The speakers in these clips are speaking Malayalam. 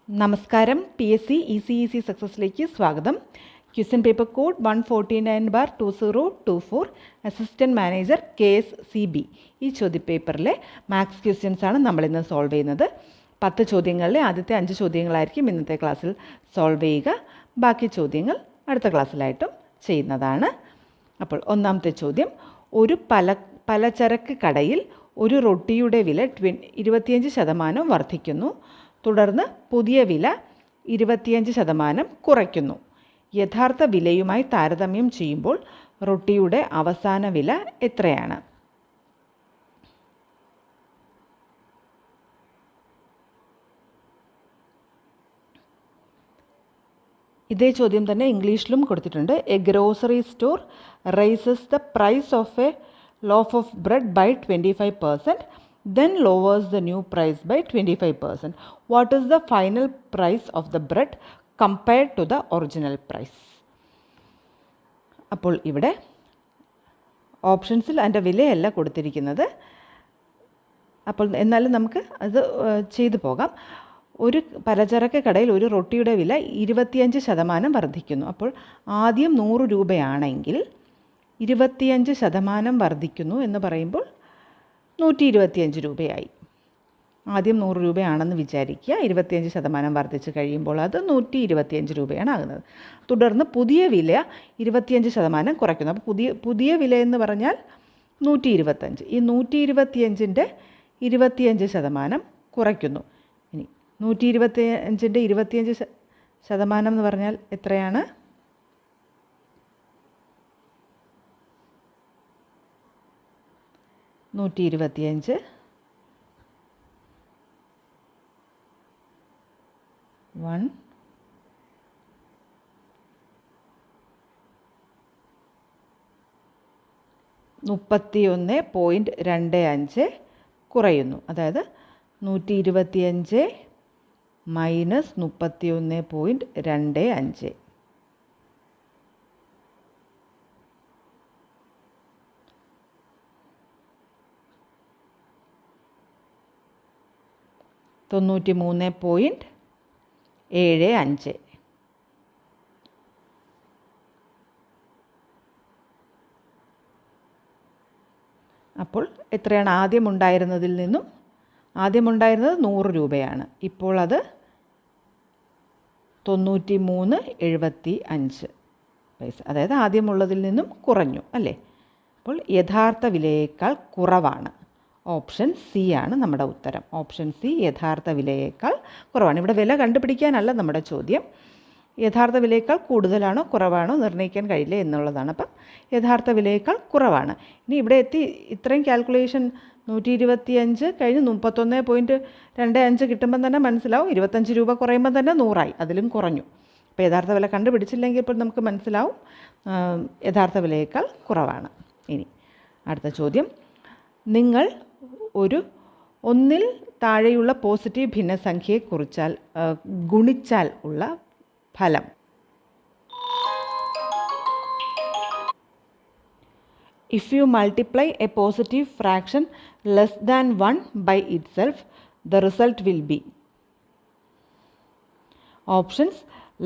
നമസ്കാരം. PSC ECEC സക്സസിലേക്ക് സ്വാഗതം. Question paper code 149/2024 assistant manager KSCB. ഈ ചോദ്യപേപ്പറിലെ മാത്സ് ക്വസ്റ്റ്യൻസ് ആണ് നമ്മളിന്ന് സോൾവ് ചെയ്യുന്നത്. 10 ചോദ്യങ്ങളിലെ ആദ്യത്തെ 5 ചോദ്യങ്ങളായിരിക്കും ഇന്നത്തെ ക്ലാസ്സിൽ സോൾവ് ചെയ്യുക. ബാക്കി ചോദ്യങ്ങൾ അടുത്ത ക്ലാസ്സിലായിട്ടും ചെയ്യുന്നതാണ്. അപ്പോൾ ഒന്നാമത്തെ ചോദ്യം, ഒരു പലചരക്ക് കടയിൽ ഒരു റൊട്ടിയുടെ വില 25% വർദ്ധിക്കുന്നു. തുടർന്ന് പുതിയ വില 25% കുറയ്ക്കുന്നു. യഥാർത്ഥ വിലയുമായി താരതമ്യം ചെയ്യുമ്പോൾ റൊട്ടിയുടെ അവസാന വില എത്രയാണ്? ഇതേ ചോദ്യം തന്നെ ഇംഗ്ലീഷിലും കൊടുത്തിട്ടുണ്ട്. A grocery store raises the price of a loaf of bread by 25%. Then lowers the new price by 25%. What is the final price of the bread compared to the original price? അപ്പോൾ ഇവിടെ ഓപ്ഷൻസിൽ അതിൻ്റെ വിലയല്ല കൊടുത്തിരിക്കുന്നത്. അപ്പോൾ എന്നാലും നമുക്ക് അത് ചെയ്തു പോകാം. ഒരു പലചരക്ക് കടയിൽ ഒരു റൊട്ടിയുടെ വില 25% വർദ്ധിക്കുന്നു. അപ്പോൾ ആദ്യം 100 രൂപയാണെങ്കിൽ 25% വർദ്ധിക്കുന്നു എന്ന് പറയുമ്പോൾ 125 രൂപയായി. ആദ്യം 100 രൂപയാണെന്ന് വിചാരിക്കുക. 25% വർദ്ധിച്ച് കഴിയുമ്പോൾ അത് 125 രൂപയാണ് ആകുന്നത്. തുടർന്ന് പുതിയ വില 25% കുറയ്ക്കുന്നു. അപ്പോൾ പുതിയ വില എന്ന് പറഞ്ഞാൽ 125. ഈ 125ൻ്റെ 25% കുറയ്ക്കുന്നു. ഇനി 125ൻ്റെ 25% എന്ന് പറഞ്ഞാൽ എത്രയാണ്? 125 31.25 കുറയുന്നു. അതായത് 125 മൈനസ് 31.25. $93.75. അപ്പോൾ എത്രയാണ് ആദ്യം ഉണ്ടായിരുന്നതിൽ നിന്നും? ആദ്യം ഉണ്ടായിരുന്നത് 100 രൂപയാണ്. ഇപ്പോൾ അത് 93.75 പൈസ. അതായത് ആദ്യമുള്ളതിൽ നിന്നും കുറഞ്ഞു അല്ലേ? അപ്പോൾ യഥാർത്ഥ വിലയേക്കാൾ കുറവാണ്. ഓപ്ഷൻ സി ആണ് നമ്മുടെ ഉത്തരം. ഓപ്ഷൻ സി, യഥാർത്ഥ വിലയേക്കാൾ കുറവാണ്. ഇവിടെ വില കണ്ടുപിടിക്കാനല്ല നമ്മുടെ ചോദ്യം. യഥാർത്ഥ വിലയേക്കാൾ കൂടുതലാണോ കുറവാണോ നിർണ്ണയിക്കാൻ കഴിയില്ല എന്നുള്ളതാണ്. അപ്പം യഥാർത്ഥ വിലയേക്കാൾ കുറവാണ്. ഇനി ഇവിടെ എത്തി ഇത്രയും കാൽക്കുലേഷൻ 125 കഴിഞ്ഞ് 31.25 കിട്ടുമ്പം തന്നെ മനസ്സിലാവും 25 രൂപ കുറയുമ്പം തന്നെ 100ആയി, അതിലും കുറഞ്ഞു. അപ്പോൾ യഥാർത്ഥ വില കണ്ടുപിടിച്ചില്ലെങ്കിൽ ഇപ്പോൾ നമുക്ക് മനസ്സിലാവും യഥാർത്ഥ വിലയേക്കാൾ കുറവാണ്. ഇനി അടുത്ത ചോദ്യം, നിങ്ങൾ ഒരു 1ൽ താഴെയുള്ള പോസിറ്റീവ് ഭിന്നസംഖ്യയെ ഗുണിച്ചാൽ ഉള്ള ഫലം. If you multiply a positive fraction less than 1 by itself, the result will be. Options: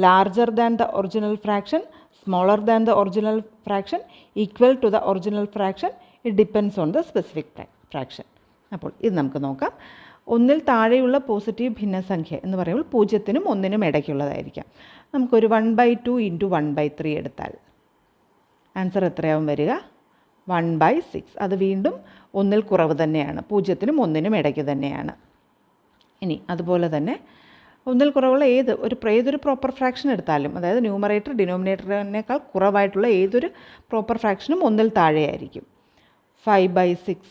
larger than the original fraction, smaller than the original fraction, equal to the original fraction. It depends on the specific fraction. അപ്പോൾ ഇത് നമുക്ക് നോക്കാം. 1ൽ താഴെയുള്ള പോസിറ്റീവ് ഭിന്നസംഖ്യ എന്ന് പറയുമ്പോൾ 0നും 1നും ഇടയ്ക്കുള്ളതായിരിക്കാം. നമുക്കൊരു 1/2 × 1/3 എടുത്താൽ ആൻസർ എത്രയാവും വരിക? 1/6. അത് വീണ്ടും 1ൽ കുറവ് തന്നെയാണ്. 0നും 1നും ഇടയ്ക്ക് തന്നെയാണ്. ഇനി അതുപോലെ തന്നെ 1ൽ കുറവുള്ള ഏതൊരു പ്രോപ്പർ ഫ്രാക്ഷൻ എടുത്താലും, അതായത് ന്യൂമറേറ്റർ ഡിനോമിനേറ്ററിനേക്കാൾ കുറവായിട്ടുള്ള ഏതൊരു പ്രോപ്പർ ഫ്രാക്ഷനും 1ൽ താഴെയായിരിക്കും. 5/6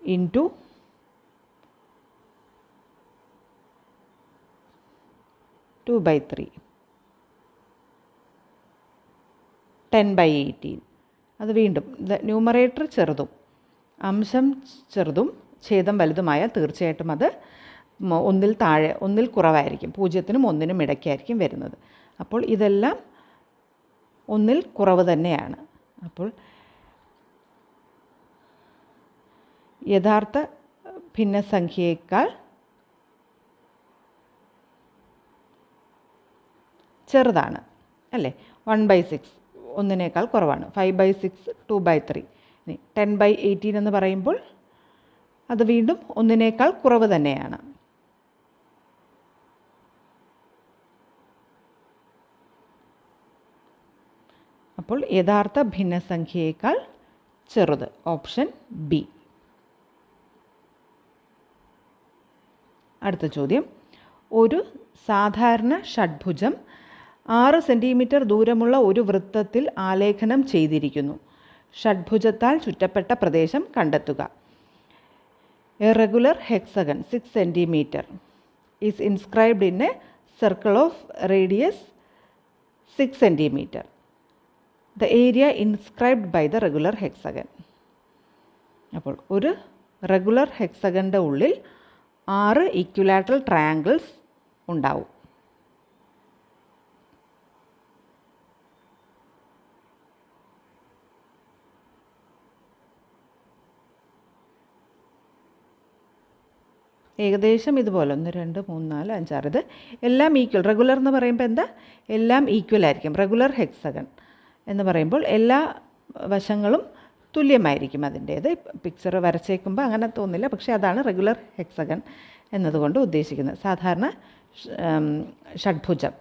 × 2/3 10/18. അത് വീണ്ടും ന്യൂമറേറ്റർ ചെറുതും അംശം ചെറുതും ഛേദം വലുതുമായാൽ തീർച്ചയായിട്ടും അത് 1ൽ കുറവായിരിക്കും. 0നും 1നും ഇടയ്ക്കായിരിക്കും വരുന്നത്. അപ്പോൾ ഇതെല്ലാം 1ൽ കുറവ് തന്നെയാണ്. അപ്പോൾ യഥാർത്ഥ ഭിന്നസംഖ്യയേക്കാൾ ചെറുതാണ് അല്ലേ. 1/6 ഒന്നിനേക്കാൾ കുറവാണ്. 5/6 2/3. ഇനി 10/18 എന്ന് പറയുമ്പോൾ അത് വീണ്ടും ഒന്നിനേക്കാൾ കുറവ് തന്നെയാണ്. അപ്പോൾ യഥാർത്ഥ ഭിന്നസംഖ്യയേക്കാൾ ചെറുത്, ഓപ്ഷൻ ബി. അടുത്ത ചോദ്യം, ഒരു സാധാരണ ഷഡ്ഭുജം 6 സെൻറ്റിമീറ്റർ ദൂരമുള്ള ഒരു വൃത്തത്തിൽ ആലേഖനം ചെയ്തിരിക്കുന്നു. ഷഡ്ഭുജത്താൽ ചുറ്റപ്പെട്ട പ്രദേശം കണ്ടെത്തുക. A regular hexagon 6 centimetre is inscribed in a circle of radius 6 centimetre. The area inscribed by the regular hexagon. അപ്പോൾ ഒരു റെഗുലർ ഹെക്സഗൻ്റെ ഉള്ളിൽ 6 ഇക്വിലാറ്ററൽ ട്രയാങ്കിൾസ് ഉണ്ടാവും. ഏകദേശം ഇതുപോലെ 1 2 3 4 5 6 ഇത് എല്ലാം ഈക്വൽ. റെഗുലർ എന്ന് പറയുമ്പോൾ എന്താ, എല്ലാം ഈക്വൽ ആയിരിക്കും. റെഗുലർ ഹെക്സഗൺ എന്ന് പറയുമ്പോൾ എല്ലാ വശങ്ങളും തുല്യമായിരിക്കും അതിൻ്റേത്. പിക്ചർ വരച്ചേക്കുമ്പോൾ അങ്ങനെ തോന്നില്ല, പക്ഷേ അതാണ് റെഗുലർ ഹെക്സഗൺ എന്നതുകൊണ്ട് ഉദ്ദേശിക്കുന്നത്. സാധാരണ ഷഡ്ഭുജം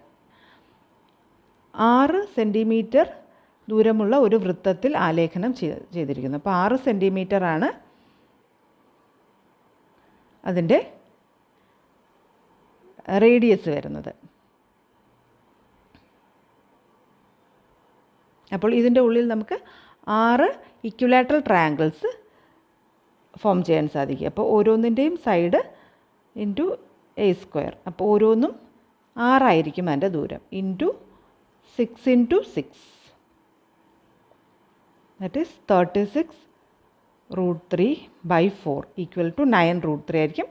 6 സെൻറ്റിമീറ്റർ ദൂരമുള്ള ഒരു വൃത്തത്തിൽ ആലേഖനം ചെയ്തിരിക്കുന്നു. അപ്പോൾ 6 സെൻറ്റിമീറ്ററാണ് അതിൻ്റെ റേഡിയസ് വരുന്നത്. അപ്പോൾ ഇതിൻ്റെ ഉള്ളിൽ നമുക്ക് 6 ഇക്വിലാറ്ററൽ ട്രയാങ്കിൾസ് ഫോം ചെയ്യാൻ സാധിക്കും. അപ്പോൾ ഓരോന്നിൻ്റെയും സൈഡ് ഇൻറ്റു a². അപ്പോൾ ഓരോന്നും 6 ആയിരിക്കും അതിൻ്റെ ദൂരം. Into 6 × 6 that is 36√3/4 equal to 9√3 ആയിരിക്കും.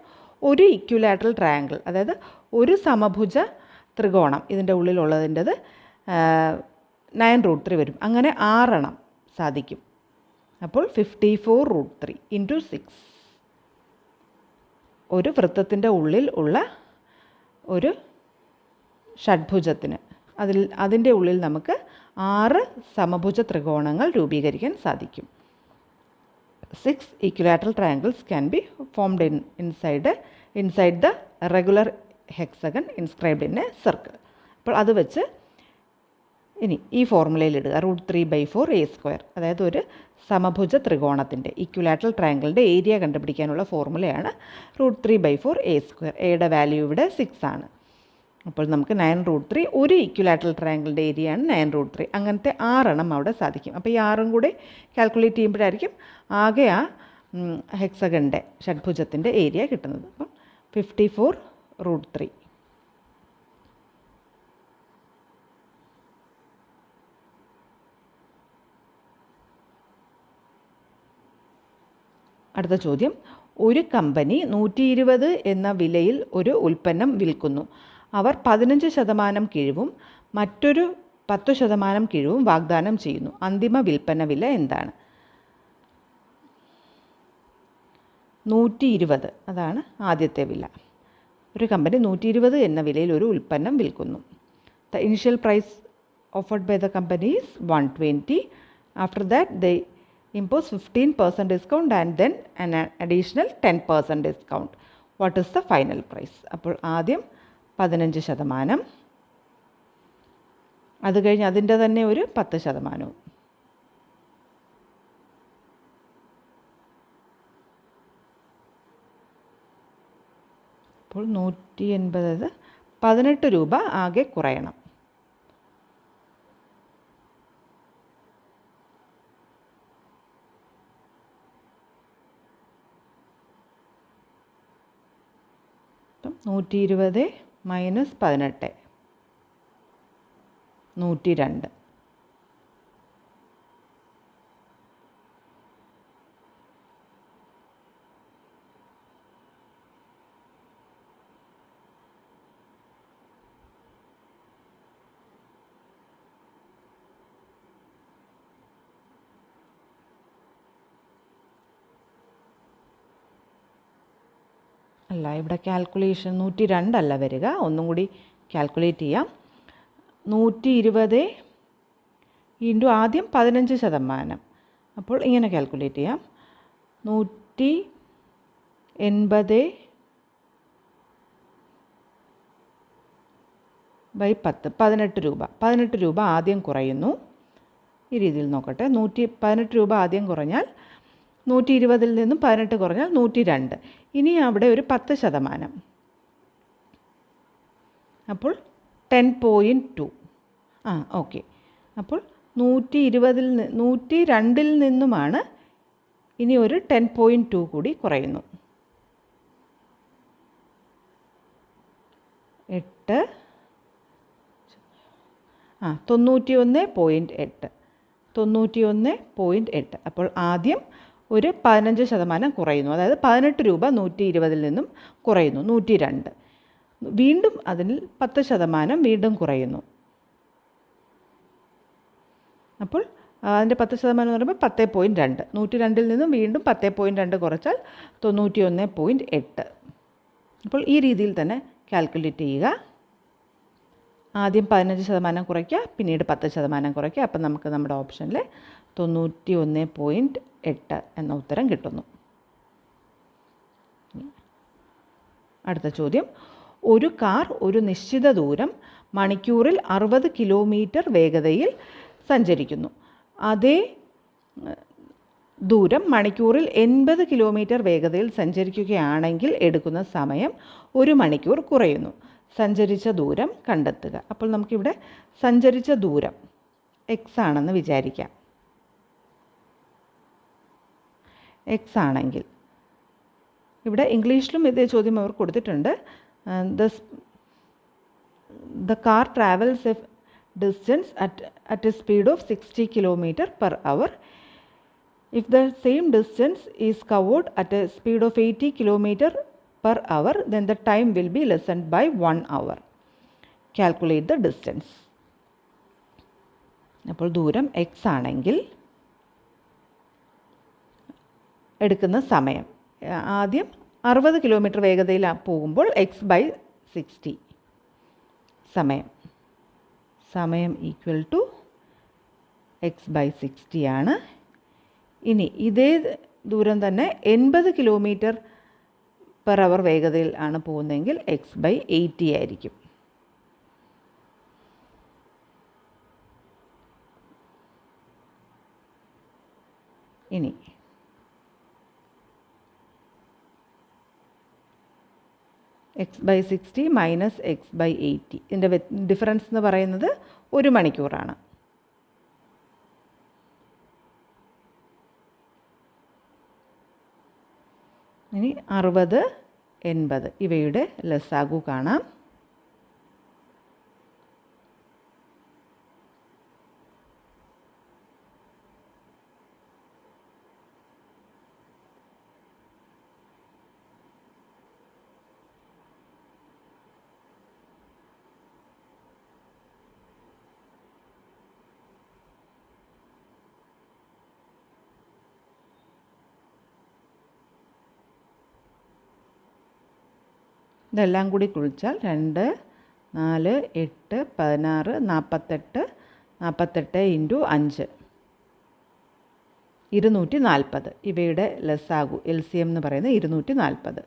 ഒരു ഇക്വിലാറ്ററൽ ട്രയാങ്കിൾ, അതായത് ഒരു സമഭുജ ത്രികോണം ഇതിൻ്റെ ഉള്ളിലുള്ളതിൻ്റെത് 9√3 വരും. അങ്ങനെ 6 എണ്ണം സാധിക്കും. അപ്പോൾ 54√3 × 6. ഒരു വൃത്തത്തിൻ്റെ ഉള്ളിൽ ഉള്ള ഒരു ഷഡ്ഭുജത്തിന് അതിൻ്റെ ഉള്ളിൽ നമുക്ക് 6 സമഭുജ ത്രികോണങ്ങൾ രൂപീകരിക്കാൻ സാധിക്കും. 6 equilateral triangles can be formed inside the regular hexagon inscribed in a circle. അപ്പോൾ അത് വെച്ച് ഇനി ഈ ഫോർമുലയിൽ ഇടുക. √3/4a². അതായത് ഒരു സമഭുജ ത്രികോണത്തിൻ്റെ ഇക്വിലാറ്ററൽ ട്രയാങ്കിളിൻ്റെ ഏരിയ കണ്ടുപിടിക്കാനുള്ള ഫോർമുലയാണ് √3/4a². എയുടെ വാല്യൂ ഇവിടെ 6 ആണ്. അപ്പോൾ നമുക്ക് 9√3, ഒരു ഇക്വിലാറ്ററൽ ട്രയാങ്കിളിൻ്റെ ഏരിയയാണ് 9√3. അങ്ങനത്തെ 6 എണ്ണം അവിടെ സാധിക്കും. അപ്പോൾ ഈ 6ഉം കൂടി കാൽക്കുലേറ്റ് ചെയ്യുമ്പോഴായിരിക്കും ആകെ ആ ഹെക്സഗണിൻ്റെ ഷഡ്ഭുജത്തിൻ്റെ ഏരിയ കിട്ടുന്നത്. അപ്പം 54√3. അടുത്ത ചോദ്യം, ഒരു കമ്പനി 120 എന്ന വിലയിൽ ഒരു ഉൽപ്പന്നം വിൽക്കുന്നു. അവർ 15% കിഴിവും മറ്റൊരു 10% കിഴിവും വാഗ്ദാനം ചെയ്യുന്നു. അന്തിമ വിൽപ്പന വില എന്താണ്? 120 അതാണ് ആദ്യത്തെ വില. ഒരു കമ്പനി 120 എന്ന വിലയിൽ ഒരു ഉൽപ്പന്നം വിൽക്കുന്നു. The initial price offered by the company is 120. After that they impose 15% discount and then an additional 10% discount. What is the final price? അപ്പോൾ ആദ്യം 15%, അത് കഴിഞ്ഞ് അതിൻ്റെ തന്നെ ഒരു 10%. അപ്പോൾ 180, 18 രൂപ ആകെ കുറയണം. അപ്പം 120 - 18 102. അല്ല, ഇവിടെ കാൽക്കുലേഷൻ 102 അല്ല വരിക. ഒന്നും കൂടി കാൽക്കുലേറ്റ് ചെയ്യാം. 120 ഇൻറ്റു ആദ്യം 15%. അപ്പോൾ ഇങ്ങനെ കാൽക്കുലേറ്റ് ചെയ്യാം. 180 ബൈ 10, 18 രൂപ. 18 രൂപ ആദ്യം കുറയുന്നു. ഈ രീതിയിൽ നോക്കട്ടെ. 18 രൂപ ആദ്യം കുറഞ്ഞാൽ 120 നിന്നും 18 കുറഞ്ഞാൽ 102. ഇനി അവിടെ ഒരു 10%. അപ്പോൾ 10.2. ഓക്കെ. അപ്പോൾ 102 നിന്നുമാണ് ഇനി ഒരു 10.2 കൂടി കുറയുന്നു. 8 91.8. 91.8. അപ്പോൾ ആദ്യം ഒരു 15% കുറയുന്നു. അതായത് 18 രൂപ 120 നിന്നും കുറയുന്നു, 102. വീണ്ടും അതിൽ 10% വീണ്ടും കുറയുന്നു. അപ്പോൾ അതിൻ്റെ 10% എന്ന് പറയുമ്പോൾ 10.2. 102 നിന്നും വീണ്ടും 10.2 കുറച്ചാൽ 91.8. അപ്പോൾ ഈ രീതിയിൽ തന്നെ കാൽക്കുലേറ്റ് ചെയ്യുക. ആദ്യം 15% കുറയ്ക്കുക, പിന്നീട് 10% കുറയ്ക്കുക. അപ്പം നമുക്ക് നമ്മുടെ ഓപ്ഷനിൽ 91.8 എന്ന ഉത്തരം കിട്ടുന്നു. അടുത്ത ചോദ്യം. ഒരു കാർ ഒരു നിശ്ചിത ദൂരം മണിക്കൂറിൽ 60 കിലോമീറ്റർ വേഗതയിൽ സഞ്ചരിക്കുന്നു. അതേ ദൂരം മണിക്കൂറിൽ 80 കിലോമീറ്റർ വേഗതയിൽ സഞ്ചരിക്കുകയാണെങ്കിൽ എടുക്കുന്ന സമയം 1 മണിക്കൂർ കുറയുന്നു. സഞ്ചരിച്ച ദൂരം കണ്ടെത്തുക. അപ്പോൾ നമുക്കിവിടെ സഞ്ചരിച്ച ദൂരം എക്സ് ആണെന്ന് വിചാരിക്കാം. എക്സ് ആണെങ്കിൽ ഇവിടെ ഇംഗ്ലീഷിലും ഇതേ ചോദ്യം അവർ കൊടുത്തിട്ടുണ്ട്. The car travels a distance at a speed of 60 km/h. If the same distance is covered at a speed of 80 km/h, then the time will be lessened by 1 hour. Calculate the distance. അപ്പോൾ ദൂരം എക്സ് ആണെങ്കിൽ എടുക്കുന്ന സമയം ആദ്യം 60 കിലോമീറ്റർ വേഗതയിൽ പോകുമ്പോൾ x/60 സമയം ഈക്വൽ ടു x/60 ആണ്. ഇനി ഇതേ ദൂരം തന്നെ 80 km/h വേഗതയിൽ ആണ് പോകുന്നതെങ്കിൽ x/80 ആയിരിക്കും. ഇനി x/60 മൈനസ് x/80, ഇതിൻ്റെ ഡിഫറൻസ് എന്ന് പറയുന്നത് 1 മണിക്കൂറാണ്. ഇനി 60, 80 ഇവയുടെ ലസാഗു കാണാം. ഇതെല്ലാം കൂടി കുഴിച്ചാൽ 2, 4, 8, 16, 48, 48 ഇൻറ്റു 5 240. ഇവയുടെ ലസാഗു LCM എന്ന് പറയുന്നത് 240.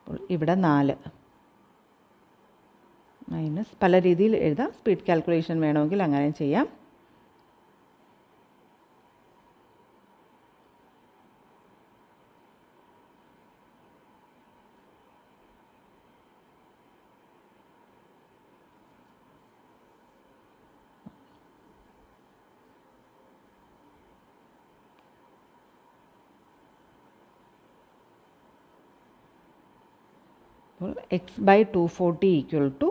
അപ്പോൾ ഇവിടെ 4 മൈനസ് പല രീതിയിൽ എഴുതാം. സ്പീഡ് കാൽക്കുലേഷൻ വേണമെങ്കിൽ അങ്ങനെ ചെയ്യാം. അപ്പോൾ x/240 ഈക്വൽ ടു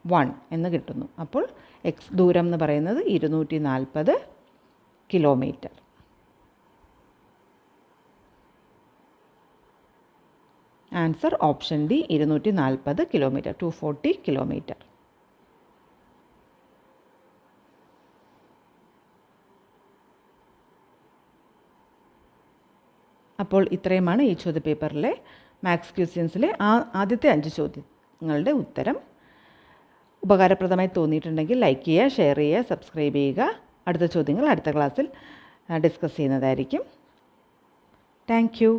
1 എന്ന് കിട്ടുന്നു. അപ്പോൾ എക്സ് ദൂരം എന്ന് പറയുന്നത് 240 kilometre. Answer option D 240 kilometre, 240 kilometre. അപ്പോൾ ഇത്രയുമാണ് ഈ ചോദ്യപേപ്പറിലെ മാത്സ് ക്വസ്റ്റ്യൻസിലെ ആദ്യത്തെ 5 ചോദ്യങ്ങളുടെ ഉത്തരം. ഉപകാരപ്രദമായി തോന്നിയിട്ടുണ്ടെങ്കിൽ ലൈക്ക് ചെയ്യുക, ഷെയർ ചെയ്യുക, സബ്സ്ക്രൈബ് ചെയ്യുക. അടുത്ത ചോദ്യങ്ങൾ അടുത്ത ക്ലാസ്സിൽ ഡിസ്കസ് ചെയ്യുന്നതായിരിക്കും. Thank you.